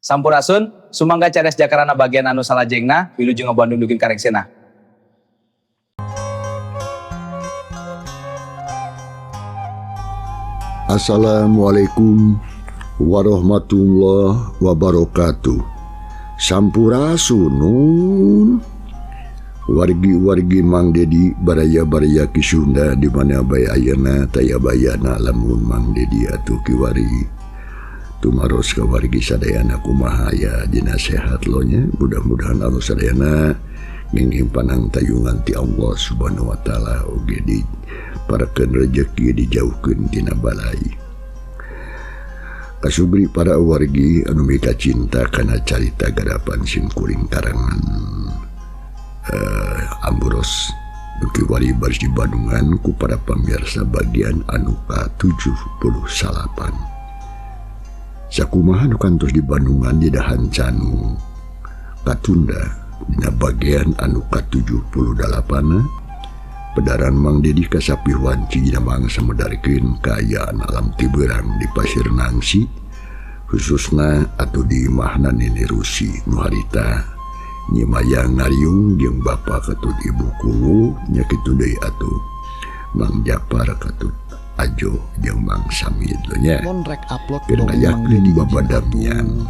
Sampurasun, sumangga cares jakarana bagian anu salajengna, wilujeng ngabandung dukin kareksena. Assalamualaikum warahmatullahi wabarakatuh. Sampurasun wargi-wargi Mang Dedi baraya-baraya ki Sunda di mana bae ayeuna taya bayana lamun Mang Dedi atuh kiwari tumaros ka wargi sadayana kumaha aya dina sehat lo nya. Mudah-mudahan anu sadayana nginging panang tayungan ti Allah Subhanahu wa taala oge di parakeun rejeki dijauhkeun tina balai. Kasubri para wargi anu mika cinta kana carita garapan sim kuring karangan Ambrose duki wali barsi Bandungan ku para pamirsa bagian anu ka-78. Sakumaha nu kantos di Bandungan di dahan canu katunda dina bagian anu ka-78 pedaran Mang Dedi kasapih wanci dina mangsa medarikeun kaayaan alam tibeurang di Pasir Nangsi khususna atuh di imahna Nini Rusi nu harita nyimayang ngariung jeung bapa ketut ibu kulu nya kitu deui atuh Mang Japar ketut Ajo jeung Mang Samid nya kenayakeun babadamian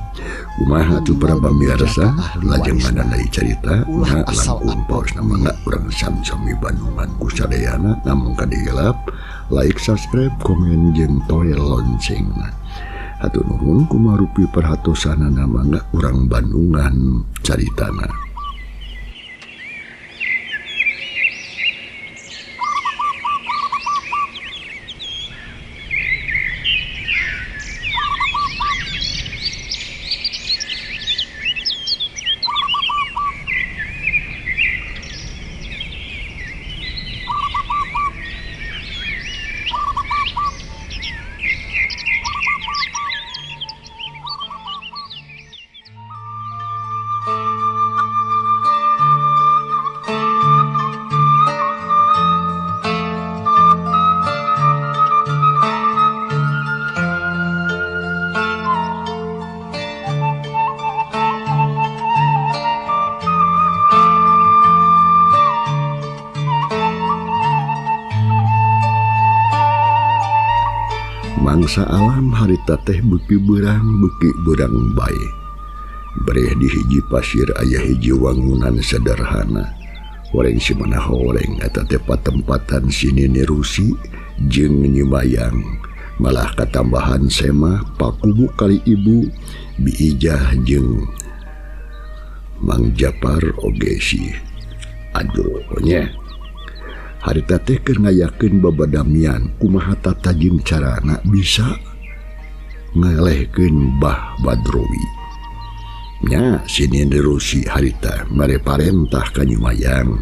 kumaha atuh para pamirsa lajeng mandanai carita na langkung paus namana urang sami-sami Bandungan ku sadayana namun kadigelap like, subscribe, komen jeung toel loncengna. Hatur nuhun kumarupi perhatosanana mangga urang Bandungan caritana. Mangsa alam harita teh beuki beurang bae. Breh di hiji pasir aya hiji wangunan sederhana. Horeng si manaha horeng eta teh patempatan si Nini Rusi jeung Nyimayang. Malah katambahan sema pakubu kali ibu Biijah jeung Mang Japar oge si Ajo nya. Harita teh keur ngayakeun babadamian kumaha tata jeung carana bisa ngelehkeun Bah Badrowi. Nya si Nini Rusi harita mere parentah ka Nyimayang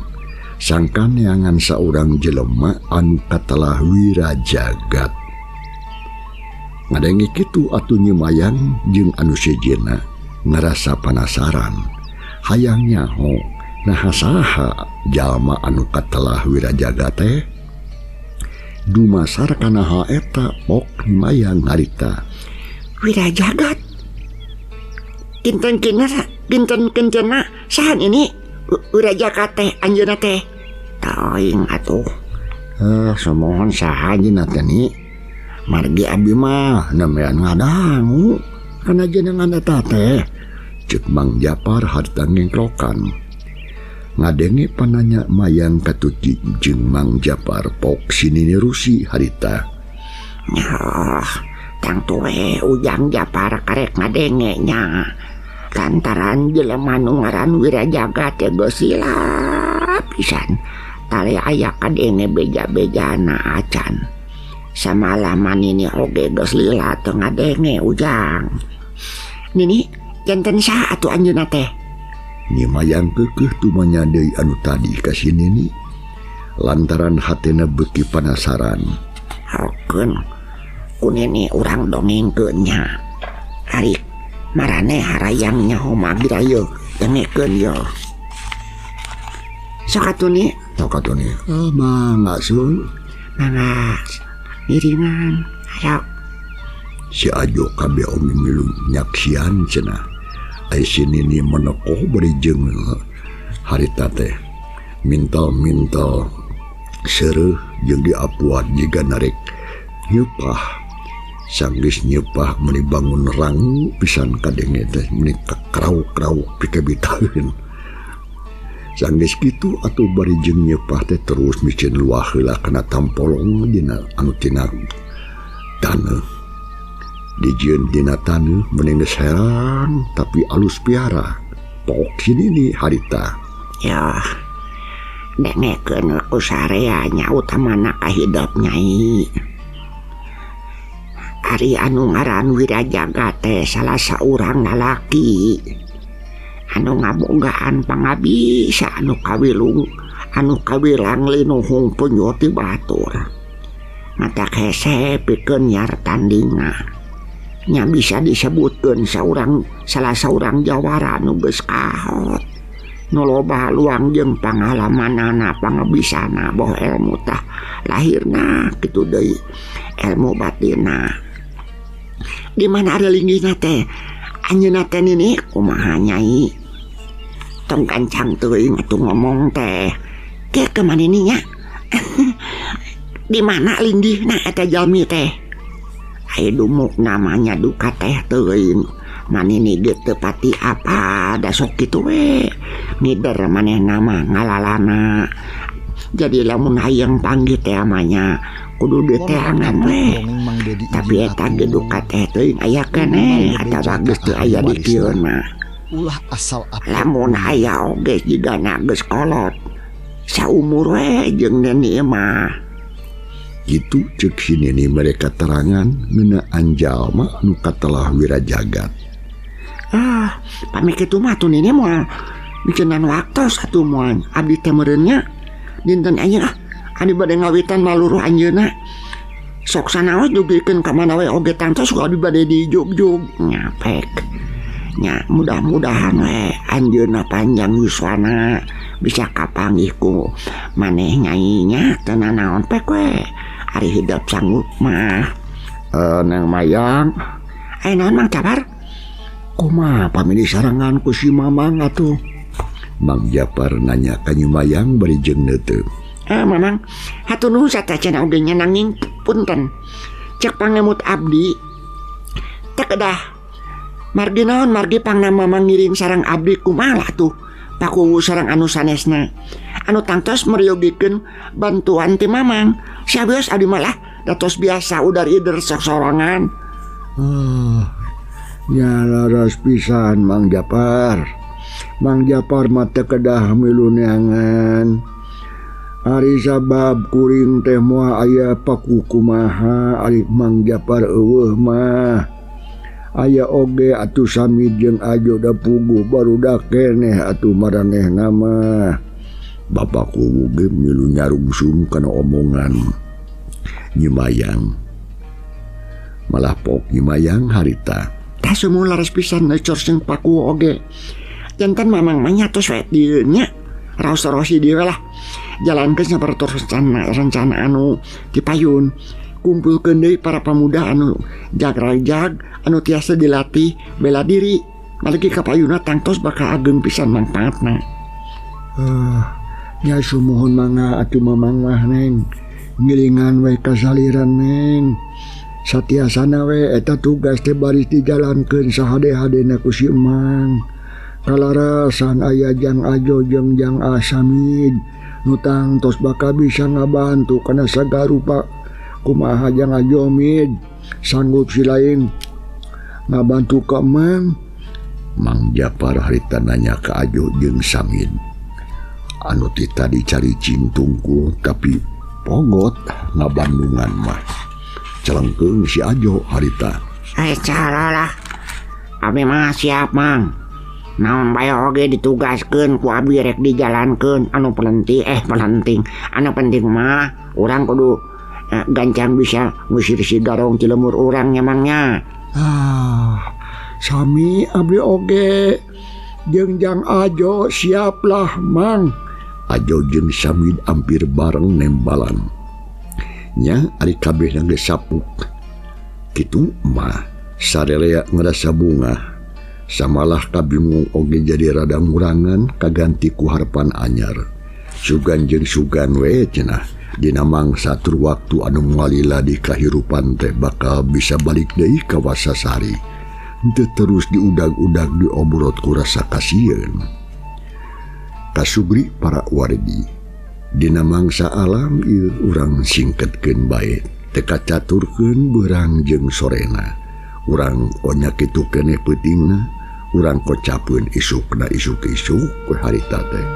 sangkan neangan saurang jelema anu katelah wirajagat. Ngadenge kitu atuh Nyimayang jeung anu sejena ngarasa penasaran hayang nyaho nah saha jalma anu katelah wirajagat teh dumasar kana hal eta pok Nyimayang harita wirajagat kinten kencana sahan ini wirajagat teh anjeunna teh teuing atuh samohon saha anjeunna teh ni margi abdi mah namean ngadangu kana jenengan eta teh ceuk Mang Japar harta ngengkrokan. Ngadenge pananya Mayang katuti jeung Mang Japar pok si Nini Rusi harita. Tang tuwe ujang Japar karek ngadenge nya. Lantaran jelema nu ngaran wirajagat teh geus silap pisan. Tale aya kadenge beja-bejana acan. Samalaman ini oge geus lila teu ngadenge ujang. Nini janten saha atuh anjeunna teh? Nyimayang keukeuh tumanya deui anu tadi ka si Nini lantaran hatena beuki penasaran. Hakeun ku Nini urang dongengkeun nya. Ari marane harayang nyaho magira yeuh dengekeun yeuh. Sok atuh ni. Sok atuh ni. Mangga sun. Mangga. Iringan. Ayo. Si Ajo kabeh omi milu nyaksian cenah. ai sinini menekoh bari jeung harita teh mintal seureuh jeung diapuan jiga narek nyepah sanggis nyepah meuni bangun rangu pisan kadenge teh meuni kakrau-krau pikabitaheun sanggis kitu atuh bari jeung nyepah teh terus micin luah heula kana tampolong dina anu tina taneuh dijieun dina taneuh meuni geus herang tapi alus piara pok sinini harita ya dengekeun ku sareanya utamana ka hidup Nyai. Ari anu ngaran Wirajaga teh salah saurang lalaki anu ngabogaan pangabisa anu kawilang linuhung punyo ti batur mata hese pikeun nyar tandinga nya bisa disebutkeun salah saurang jawara anu geus kahot nu loba luang jeung pangalamanana pangabisana boh ilmu tah lahirna kitu deui ilmu batinna di mana ada linggihna teh anjeunna teh nini kumaha Nyai tong kancang teuing atuh ngomong teh ke kemana nya di mana linggihna eta jalmi teh aya dumuk namanya duka teh teuing manini ge teu pati apa da sok kitu we ngider maneh nama ngalalana jadi lamun hayang panggih teh amanya kudu diteangan we tapi eta ge duka teh teuing aya keneh eta bagus teu aya di kieu mah ulah asal apa lamun aya oge jigana geus kolot saumur we jeung neni mah gitu cek sinini mereka terangan ngeunaan jalma anu katelah Wirajagat. Pami kitu mah tuh nini moal bikinan waktu satu moal abdi teh meureunnya dinten aya adi bade ngawitan maluruh anjeunna sok sanaos dugikeun ka mana we oge tangtos abdi bade dijugjug nyapek nya mudah-mudahan we anjeunna panjang yuswana bisa kapanggih ku maneh Nyai nya teu nanaon pek we ari hidup sanggup mah Nang Mayang aya naon Mang Cabar kumaha pamili sarangan ku si Mamang atuh Mang Japar nanya ka Nyi Mayang bari jeung teu Mamang hatur nuhun sateuceuna oge nya nanging punten cek pangemut abdi teh kedah margi naon margi pangna Mamang ngiring sareng abdi kumaha tuh paku sareng anu sanesna anu tangtos meryogikeun bantuan ti Mamang sabeus abdi malah datos biasa udar ider sok sorangan. Nya laras pisan Mang Japar mah teu kedah milu neangan ari sabab kuring teh moal aya paku kumaha ari Mang Japar eueuh mah aya oge atuh sami jeung ajo da puguh barudak keneh atuh maranehna mah bapakku ge milu nyarungsum kana omongan Nyi Mayang malah pok Nyi Mayang harita tah sumul laras pisan necor jeung paku oge janten Mamang mah nyatos we dieu nya raos-raosi dieu lah jalankeun sapertos rencana anu dipayun kumpulkeun deui para pemuda anu jag-rajag anu tiasa dilatih bela diri malagi kapayuna tangtos bakal ageng pisan mangpaatna. Nya sumuhun mangga atuh Mamang mah Neng ngiringan we kasaliran Neng satiasana we eta tugas teh baris dijalankeun sahade-hadena ku si Emang kalarasan aya Jang Ajo jeung Jang Asamid nu tangtos bakal bisa ngabantu kana sagarupa kumaha Jang Ajo mid sanggup si lain ngabantu ka Emang. Mang Japar harita nanya ka Ajo jeung Samid anu ti tadi cari cintungku tapi pogot ngabandungan mah celengkeung si Ajo harita Caralah abi mah siap Mang naon bae oge ditugaskeun ku abi rek dijalankeun anu penting anu penting mah urang kudu gancang bisa ngusir si garong ti lemur urang nya Mangnya. Sami abdi oge jeung Jang Ajo siaplah Mang. Ajo jeung Samid hampir bareng nembalan nya ari kabeh geus sapuk kitu mah sarelea ngerasa bunga Samalah kabingung oge jadi rada ngurangan kaganti ku harapan anyar. Sugan jeung sugan we cenah. Dina mangsa tur waktu anu ngalila di kahirupan teh bakal bisa balik deui ka Wasasari. Henteu terus diudag-udag diobrot ku rasa kasieun. Kasugri para wargi. Dina mangsa alam ieu urang singketkeun bae. Teu kacaturkeun beurang jeung sorena. Urang onya kitu keneh peutingna. Urang kocapeun isukna isuk-isuk ku harita teh.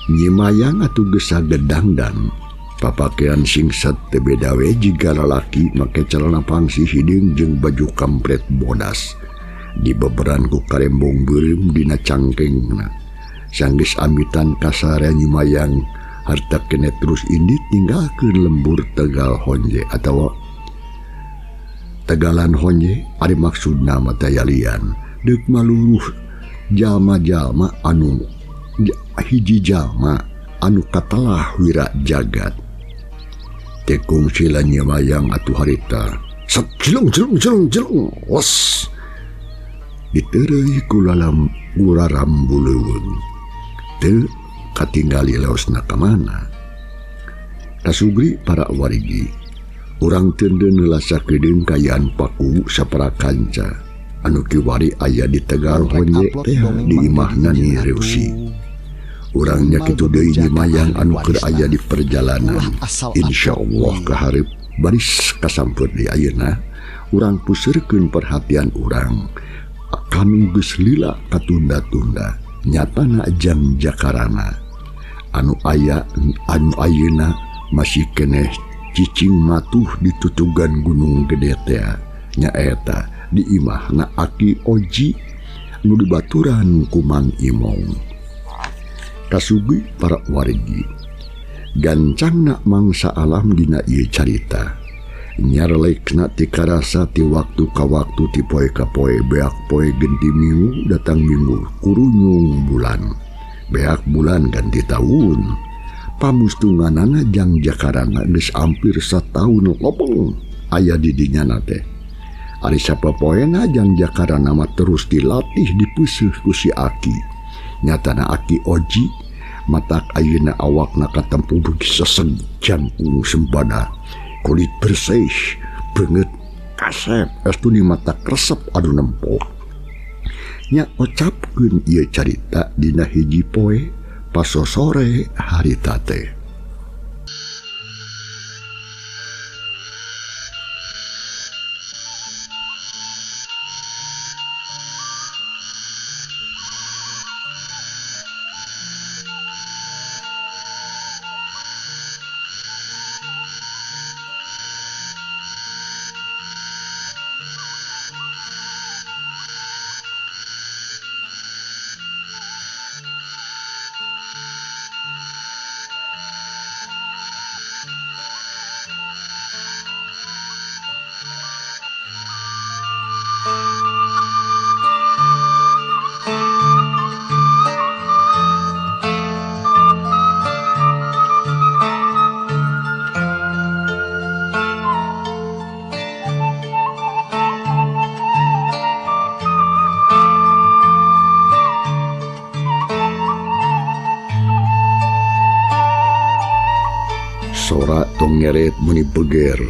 Nyimayang atuh geus sagedangdan. Papakean singset teu beda we jiga lalaki make celana pangsi hideung jeung baju kampret bodas. Dibeberan ku karembong beureum dina cangkengna. Sanggeus amitan kasarea Nyimayang harta kene terus indit tinggalkeun lembur Tegal Honje atawa Tegalan Honje ari maksudna mah teh lian. Deuk maluluh jalma-jalma anu hiji jalma anu katalah wira jagat. Tekung sila Nyimayang atuh harita jelung wos diteureuy ku lalam guraram buleuweung teu katinggali leosna ka mana. Kasugri para warigi urang teu neulasakeun kayaan paku sapara kanca anu kiwari aya di Tegal Honje teh di imahna Nyi Reusi. Urangnya kitu deui Nyimayang anu keur aya di perjalanan. Insyaallah kaharep baris kasampeur di ayeuna urang puseurekeun perhatian urang kanu geus lila katunda-tunda nyatana jang jakarana anu ayeuna masih keneh cicing matuh di tutugan Gunung Gede teh nyaeta di imahna Aki Oji nu dibaturan ku Mang Imong. Kasugri para wargi gancangna mangsa alam dina ieu carita nyarelekna ti karasa ti waktu ka waktu ti poe ka poe beak poe genti minggu datang minggu kurunyung bulan beak bulan ganti taun pamustunganana jang jakarana geus ampir sataun lobeng aya di dinyana teh ari sapopoena jang jakarana mah terus dilatih dipeuseuh ku si Aki. Nyatana Aki Oji matak ayeuna awakna katempuh beuki sesegjan sembada kulit bersih beungeut kasep estuni matak resep adu nempok. Nya ocapkeun ieu carita dina hiji poe pasosore harita teh. Sora tong nyeret muni beger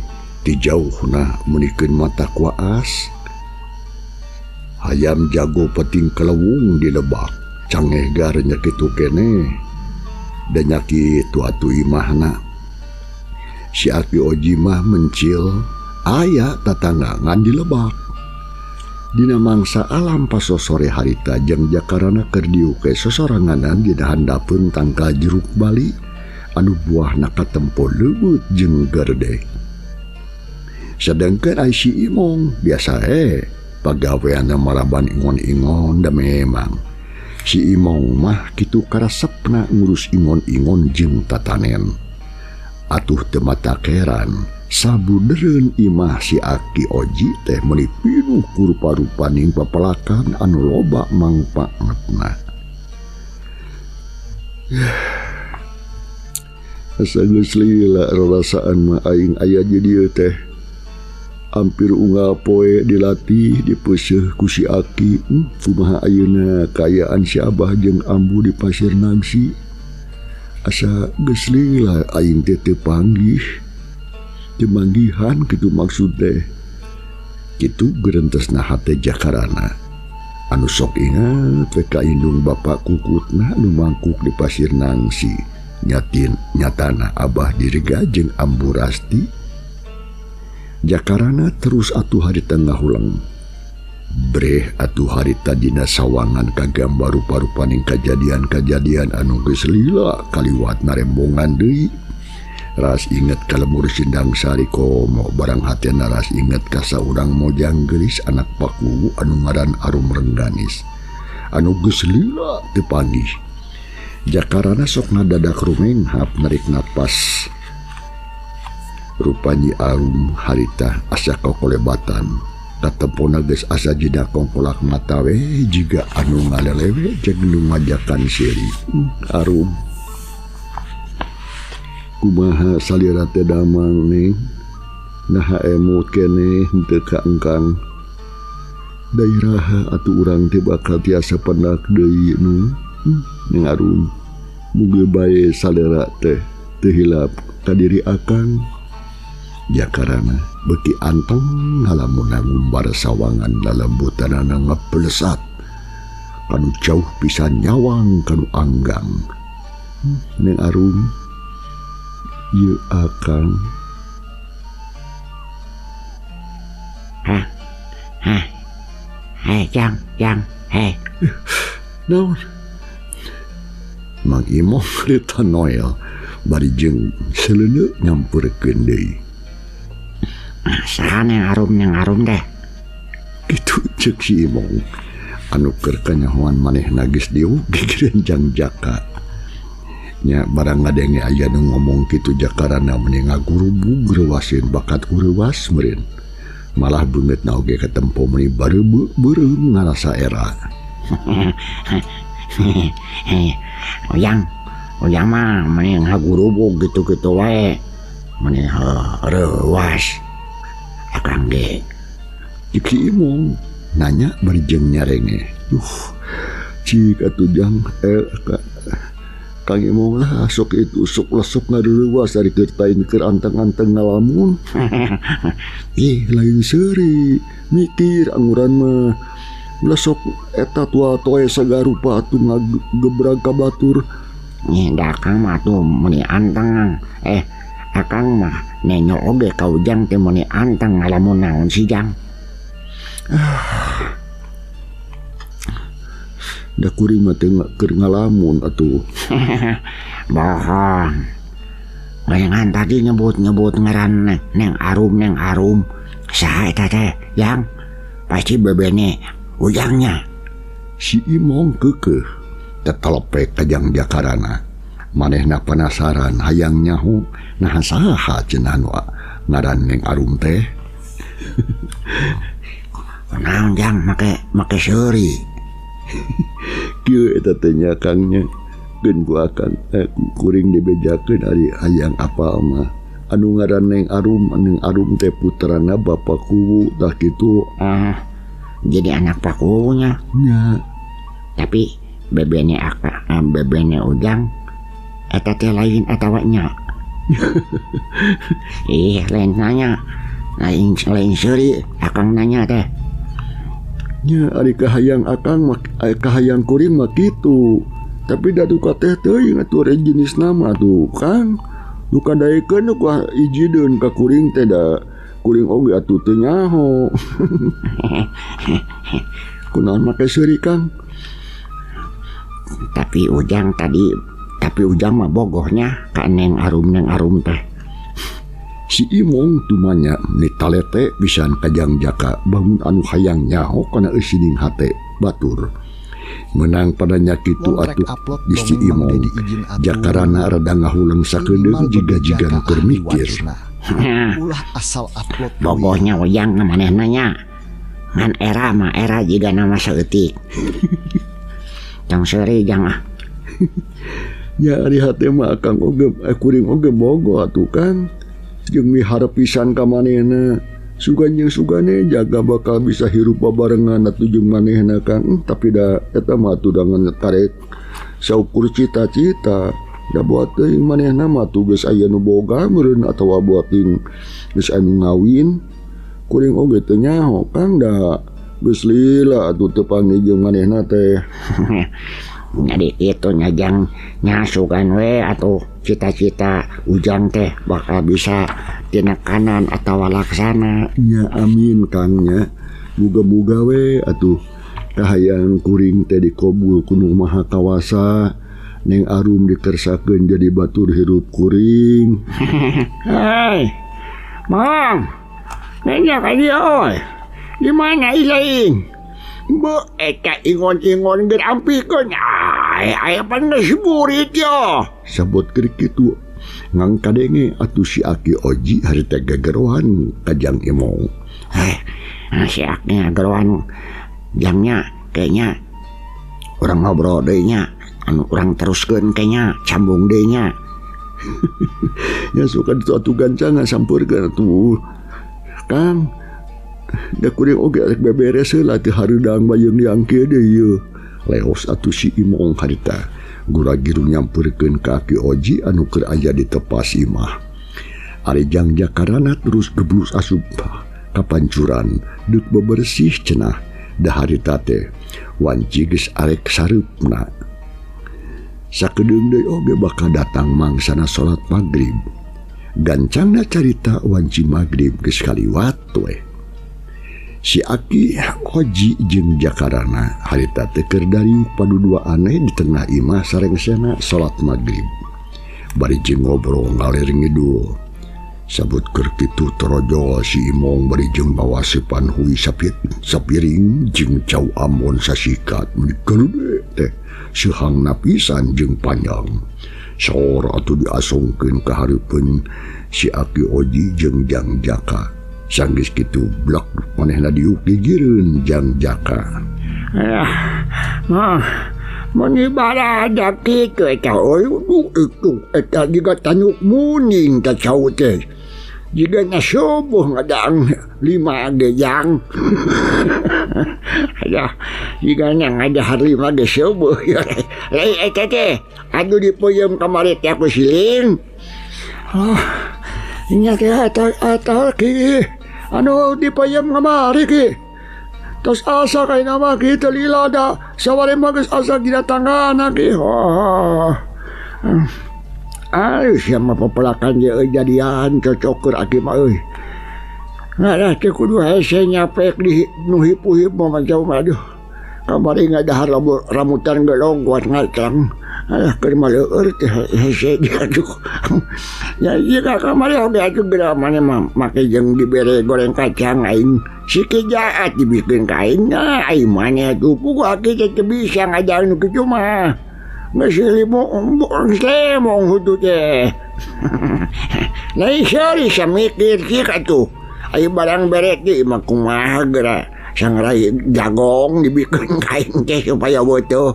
ti jauhna munikeun mata kuaas. Hayam jago peting kelewung di lebak cangeh garnya kitu keneh dan nyaki atu imahna. Si Aki Oji mah mencil aya tatanggangan di lebak. Dina mangsa alam paso sore harita jeung Jakarana keur diuke sosoranganan dina handapeun tangka jeruk Bali anu buahna katempo leubeut jeung gerde. Sedengkeun ai si Imong biasa pagaweanna malaban ingon-ingon da memang. Si Imong mah kitu karasepna ngurus ingon-ingon jeung tatanen. Atuh teu matakeran sabudeureun imah si Aki Oji teh meuli pinuh ku rupa-rupaning papelakan anu loba mangpaatna. Asa geus lila rarasaan mah aing aya di dieu teh. Hampir unggal poe dilatih dipeuseuh ku si Aki. Kumaha ayeuna kaayaan si Abah jeung Ambu di Pasir Nagsi. Asa geus lila aing teh teu panggih. Jemanggihan kitu maksud teh. Kitu gerentesna hate Jakarana. Anu sok ingat we ka indung bapak kukutna anu mangkuk di Pasir Nangsi. Nyatana Abah Dirga jeung Ambu Rasti. Jakarana terus atuh harita ngahulang. Breh atuh harita dina sawangan kagambar rupa-rupaning kajadian-kajadian anu geus lila kaliwat narembongan deui. Ras inget ka lemur Sindang Sari komo barang hatena ras inget ka saurang mojang geulis anak paku anu ngaran Arum Rengganis anu geus lila teu panggih. Jakarana sok ngadadak rumenghap narik napas. Rupanyi Arum harita asa kokolebatan katempona geus asa jida kongkolak mata we jiga anu ngalelewe jeung nu ngajakan siri. Arum kumaha salira teh damang ning naha emut keneh henteu ka engkang dairaha atuh urang teh bakal tiasa pendak deui nu ning Arum mugi bae salira teh teu hilap ka diri akang. Jakarana beuki anteng ngalamun ngumbar sawangan lalembutanana ngaplesat kanu jauh pisan nyawang kanu anggang. Ning Arum ieu akang. Jang, Naon? Mang Imong reta Noel bari jeung seleuneu nyampeurkeun deui. Saha yang Arum teh? Kitu ceuk si Imong anu keur kanyahoan manehna geus diugi gerenjang Jaka. Nya barang ngadenge aya nu ngomong kitu Jakarana meni ngagurubug reuwaseun bakat ureuwas meureun. Malah beungeutna oge katempo meni bareubeung ngarasa era. Oyang mah meni ngagurubug gitu-gitu wae. Meni reuwas. Akang ge. Iki Imong nanya bari jeung nyarenge. Cik atuh jang Kang Imong lah sok itu sok lesok ngareuwas dari kertain keur anteng-anteng ngalamun. Lain seuri mikir anguran mah lesok eta tua toe sagarupa atuh ngagebrag ka batur. Da Akang mah atuh meni anteng. Akang mah nenyo oge ka Ujang teh meni anteng ngalamun naon si Jang. Da kuring mah teu keur ngalamun atuh. Bohong. Bayangan tadi nyebut ngaran Neng Arum. Saha eta teh, Yang? Pasti bebene Ujangnya. Si Imong keukeuh tetelepek ka Jang Jakarana. Manehna penasaran hayang nyaho naha saha cenah nu ngaran Neng Arum teh. Naon Jang make seuri. Kieu eta teh nya Kangnya geun ku akan kuring dibejakeun ari hayang apal mah anu ngaran Neng Arum teh puterana Bapak Kuwu tah kitu. Jadi anak pakunya. Nya. Tapi bebene Ujang eta teh lain atawa nya. Lain nanya. Lain seuri Akang nanya teh. Nya ari kahayang Akang mah kahayang kuring mah kitu. Tapi da duka teh teuing atuh jenis nama tuh Kang. Nu kadaekeun ku ijideun ka kuring teh da kuring oge atuh teu nyaho. Kunaon make seuri Kang? Tapi Ujang mah bogohnya ka Neng Arum teh. Si Imong tumanya ni talete pisan kajang jaka bangun anu hayang nyaho kana eusining hate batur. Menang padanya kitu atuh di si Imong jakarana rada ngahulang sakedeung jiga-jigan keur mikir. Ulah asal upload Bogohnya Ujang manehna nya. Ngan era jiga nama saeutik. Tong seuri Jang ah. Ya ari hate mah Kang oge kuring oge bogo atuh Kang. Jeung miharep pisan ka manehna. Sugane jaga bakal bisa hirup babarengan atuh jeung manehna Kang. Tapi da eta mah atuh dangan karek saukur cita-cita. Da buat teuing manehna mah tuh geus aya nu boga meureun atawa buat teuing geus anu ngawin. Kuring oge teu nyaho Kang da geus lila atuh teu panggih jeung manehna teh. Jadi itu nyajang nyasukan we atau cita-cita Ujang teh bakal bisa tinekanan atau laksana. Ya amin Kang nya. Muga-muga we atuh kahayang kuring teh dikobul ku Nu Maha Kawasa. Neng Arum dikersakeun jadi batur hirup kuring. Hei, Mang, nanya ka dia oi. Di mana ilaing? Bo eta ingon-ingon geus ampikeun. Aya pan geus burit yo. Sabot keur kitu ngang kadenge atuh si Aki Oji harita gagerohan kajang Imong. Si Aki gagerohan jangnya kayaknya urang ngobrol deui nya. Anu urang teruskeun kayaknya cambung deui nya. Ya suka ditu atuh gancang sampeurkeun atuh. Kang, da kuring oge rek beberes heula teh hareudang bayeung diangke deui ieu. Leos atuh si Imong harita gura-giru nyampeurkeun ka Aki Oji anu keur aya di tepas imah. Ari jang jakarana terus geblus asup ka pancuran deuk bebersih cenah. Da harita teh wanci geus arek sareupna. Sakedeung deui oge bakal datang mangsana salat magrib. Gancangna carita wanci magrib geus kaliwat we. Si Aki Oji jeung jakarana harita teh keur dariuk padudua aneh di tengah imah sarengsena salat magrib. Bari jeung ngobrol ngalir ngidul. Sabut keur kitu torojol si Imong bari jeung bawa sepan hui sapiring jeung cau ambon sasikat meureun teh seuhangna pisan jeung panjang. Saur atuh diasungkeun ka hareupeun si Aki Oji jeung Jang Jaka. Sanggis kitu blok manehna diuk digireun Jang Jaka. Mun ibadah kitu eta euy eta jiga tanuk muning ta cau teh. Jiga nya subuh ngadang 5 ge Jang. Ada jiga nya ngadahar 5 ge subuh. Lai eta teh anu dipeuyeum kamari teh aku siling. Nya teh eta ki anu dipeuyeum kamari ki. Tos asa kay nama kita lila da sawari magus asa gidatangana ki. Ayo siapa papelakan dia jadian cocok keur Aki mah euy. Ngadah teh kudu hese nyapek di nu hipu-hipu mah jauh aduh. Kamari ngadahar ramutan gelong kuat ngacang. Keur maleueur teh hese dia aduh. Ya ieu ka kamari oge atuh geura mane mah make jeung dibere goreng kacang aing. Siki jaat dibikin kainnya aing mane atuh pugu Aki teh bisa ngajarin kitu mah. Ngesilimo lemong hudu teh. Lai sari samikir sih katu. Ayo barang beret di mah kumaha geura sangrai jagong dibikin kain teh supaya butuh.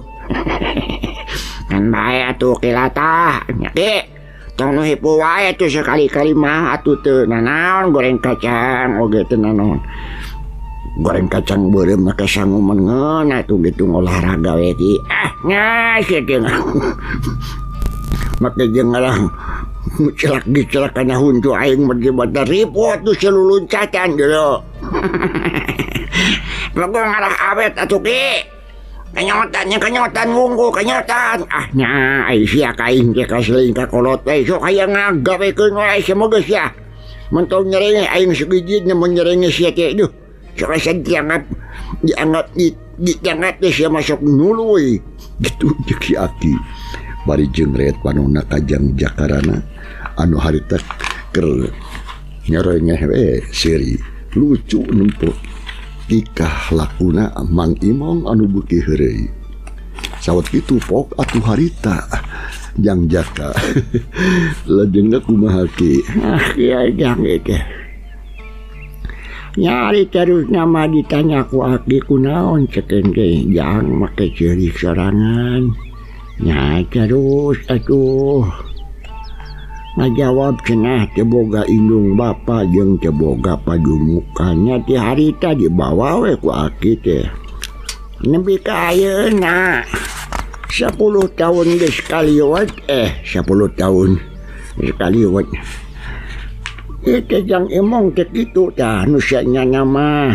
Kan bae atuh kilata nya ki. Tong nu hipu wae atuh sekali-kali mah atuh teu nanaon goreng kacang oge teu nanaon. Goreng kacang beureum make sanguman ngeun atuh gitu olahraga we ki. Nya kitu. Make jeung ngalah celak kana huntu aing mah bada ripot tuh seluluncatan dulu. Bago ngalah awet atuh ki. Kanyotan wungkul kanyotan. Nya ai sia kaing teh kaseling ka kolot we sok aya ngagawekeun wae semoga sia. Mentong nyerenge aing sugijid na menyerenge sia teh duh. Serasa dianggap sia masuk nuluy. Gitu jeung si Aki. Bari jengret panonna kajang jakarana anu harita keur nyerengeh we seri lucu numpuk tikah lakuna Mang Imong anu beuki heureuy. Sawet kitu pok atuh harita jang jaka. Lajengna kumaha ki? Ya jang teh. Nyari terus nama ditanya ku Aki kunaon cekeun ge jang make ceurik sorangan. Nyai terus atuh ngajawab cenah teu boga indung bapa jeung teu boga padumukannya ti harita dibawa we ku Aki teh. Nepi ka ayeuna 10 tahun geus kaliwat 10 tahun sekaliwat. Itu yang emong teh kitu tah nu nya nama.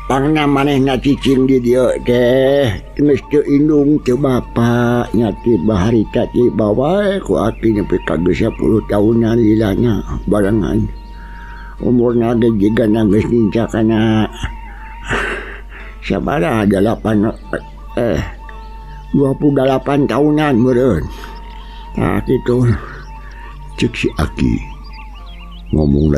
Pangna manehna cicing di dieu teh geus teu indung teu bapa nya ti baharita ti bawa ku Aki nepi ka 10 tahunan lilana barengan. Umurna ge jigana geus ninca kana sabaraha 28 tahunan meureun. Nah kitu Cek si Aki ngomong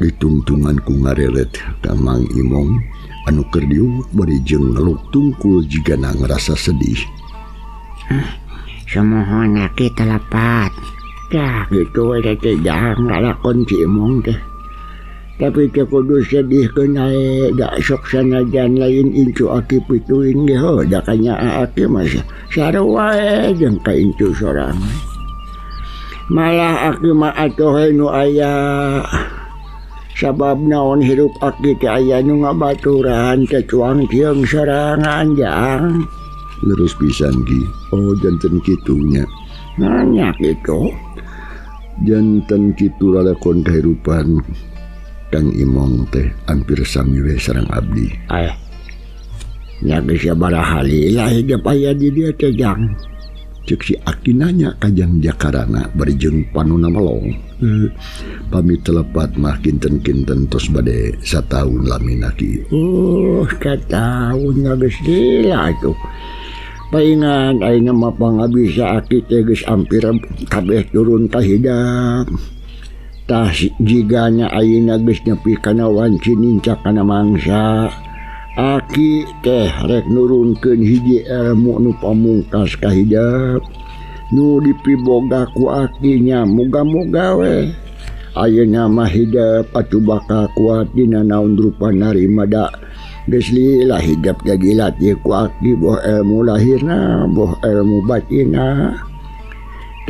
ditungtungan ku ngarelet ka Mang Imong anu keur diuwek bari jeung ngeluk tungkul jigana ngerasa sedih. Samohon Aki telepat. Tah gitu we teh jang ngalakon si Imong teh. Tapi teh kudu sedih keun da sok sanajan lain incu Aki pituin ge heuh da kanya Aki mah sarua jeung ka incu sorangan. Malah Aki mah atuh nu aya sabab naon hirup Aki teh aya nu ngabaturan teh cuang tieung sorangan jang. Leres pisan ki. Oh janten kitu nya. Nanya kitu. Janten kitu lalakon kahirupan Kang Imong teh hampir sami we sareng abdi. Nya geus sabaraha lila hidup aya di dieu teh jang. Cek si Aki nanya kajang jakarana bari jeung panuna melong. Pamit telepat mah kinten-kinten tos bade sataun lamina ki. Sataun geus lila atuh. Paingan ayeuna mah pangabisa Aki teh geus hampir kabeh turun ka hidap. Tah jigana ayeuna geus nepi kana wanci nincak kana mangsa. Aki teh rek nurunkeun hiji ilmu nu pamungkas ka hidap nu dipiboga ku Aki nya moga-moga we ayeuna mah hidap atuh bakal kuat dina naon rupa narima da geus lila hidap jadi latih ku Aki boh ilmu lahirna boh ilmu batinna.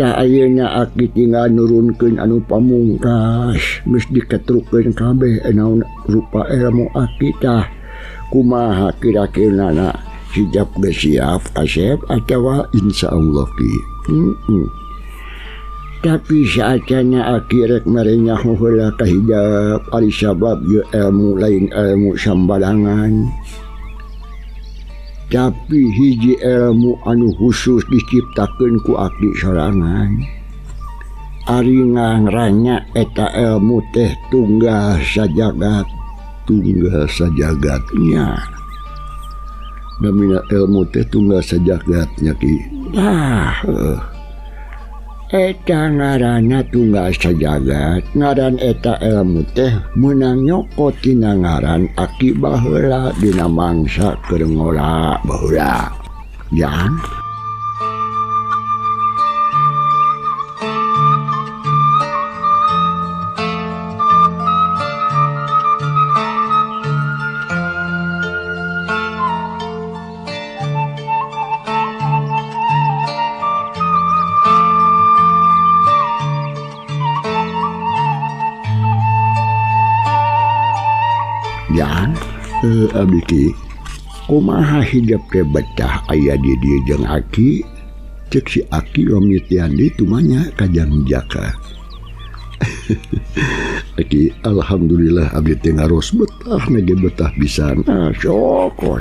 Tah ayeuna Aki tinggal nurunkeun anu pamungkas geus diketrukeun kabeh naon rupa ilmu Aki tah kumaha kira-kira hijab geus siap asep atawa insyaallah ki. Tapi saatnya Aki rek merenya heula ka hijab ari sabab ieu ilmu lain ilmu sambarangan. Tapi hiji ilmu anu khusus diciptakeun ku Aki sorangan. Ari ngaranna eta ilmu teh tunggal sajagat. Tunggal sajagatnya. Namina ilmu teh tunggal sajagatnya ki. Eta ngaranna tunggal sajagat. Ngaran eta ilmu teh meunang nyokot tina ngaran Aki baheula dina mangsa keur ngora baheula. Jang. Jang, abdi ki, kumaha hidap teh betah aya di dieu jeung Aki? Cek si Aki omitian di tumanya kajang jaka. Aki, alhamdulillah abdi teh ngaros betah nage betah pisan. Syukur.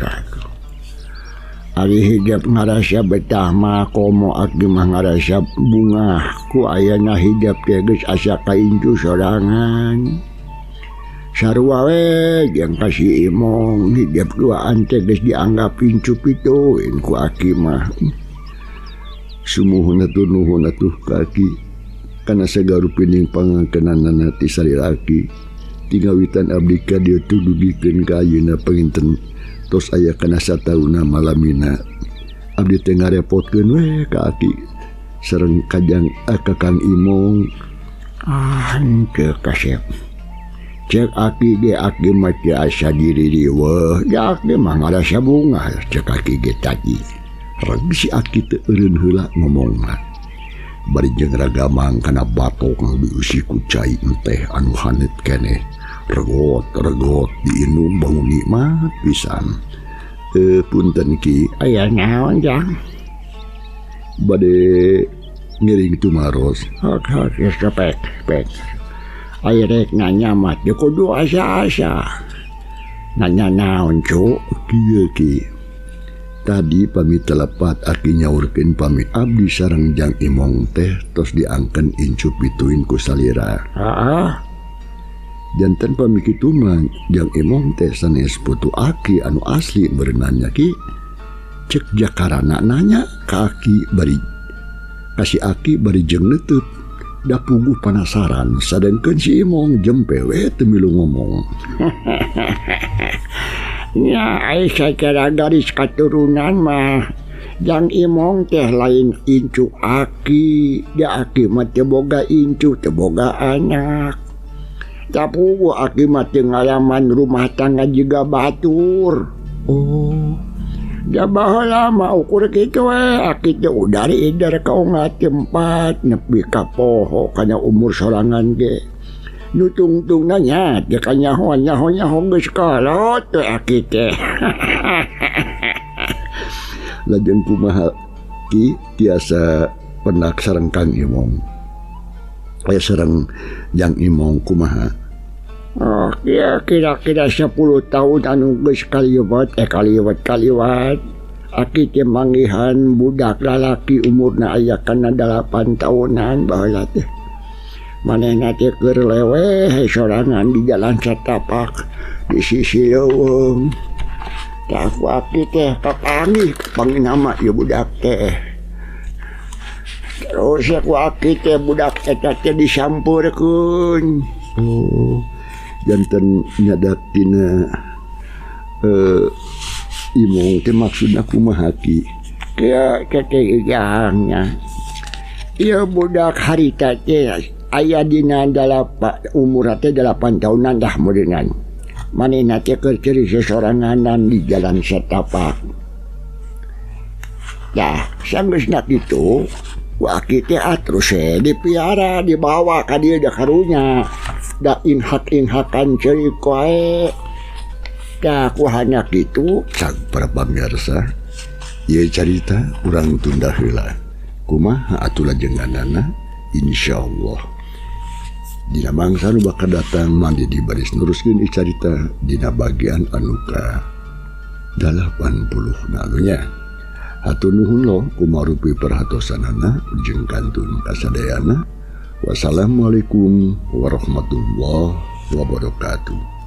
Ari hidap ngarasa betah mah komo aki mah ngarasa bunga ku ayana hidap teh geus asa kaincu sorangan. Sarua we jeung kasih imong hidap duaan teh geus dianggap incu pituin ku aki mah. Sumuhun nuhun atuh ka aki kana sagarupining pangangkenanana ti sariraki. Tingawitan abdi ka dieu teh dugikeun ka ayeuna panginten tos aya kana satauna malamina abdi teh ngarepotkeun we ka aki sareng kajang Kakang Imong. Henteu kasep cek aki ge aki mah teu asa diri riweuh ya aki mah ngarasa bunga cek aki ge tadi reg si aki teu eureun heula ngomongna bari jeung ragamang kana batok diusi ku cai teh anu hanet keneh regot diinum bau nikmat pisan. Punten ki aya naon jang bade ngiring tumaros hak sepek aya rek nanya mah teu kudu asa-asa nanya naon cuk kieu ki tadi pamit telepat aki nyaurkeun pamit abdi sareng Jang Imong teh tos diangkeun incu pituin ku salira. Janten pamit kitu mah Jang Imong teh sanes putu aki anu asli berenanya ki cek jakarana nanya ka aki bari kasih aki bari jeung neuteut da puguh penasaran sadengkeun si Imong jempe we teu milu ngomong. Nya ai sacara garis katurunan mah Jang Imong teh lain incu aki da aki mah teu boga incu teu boga anak. Tapu aki mah teu ngalaman rumah tangga juga batur. Da baheula mah ukur kitu we aki teh udari idar kaungat tempat nepi ka poho kana umur sorangan ge. Nu tungtungna nya teh kanyaho geus kolot teh aki teh. Lajeng kumaha ki tiasa penak sareng Kang Imong. Aya sareng Jang Imong kumaha? Ya kira-kira 10 tahun anu geus kaliwat aki teh manggihan budak lalaki umurna aya kana 8 tahunan baheula teh. Manehna teh keur leweh sorangan di jalan satapak di sisi leuweung. Tah aki teh kapanggih panginama ieu budak teh. Terus aku aki teh budak eta teh disampurkeun. Janten nyadak tina Imong teh maksudna kumaha ki? Kaya jangnya. Ieu budak harita teh aya dina umur teh 8 tahunan dah modenan. Manehna teh keur ceri sesoranganan di jalan satapak. Dah, sanggeusna kitu waki teh terus dipiara dibawa ka dieu da karunya da inhak-inhakan ceurik wae. Da ku hanya kitu Cak para pamirsa ieu carita urang tunda heula kumaha atuh lajenganana insyaallah dina mangsa nu bakal datang mandi di baris neruskeun carita dina bagian anu ka 80 nalunya. Hatur nuhun lo kumarupi perhatosanana jeung kantun kasadayana. Wassalamualaikum warahmatullahi wabarakatuh.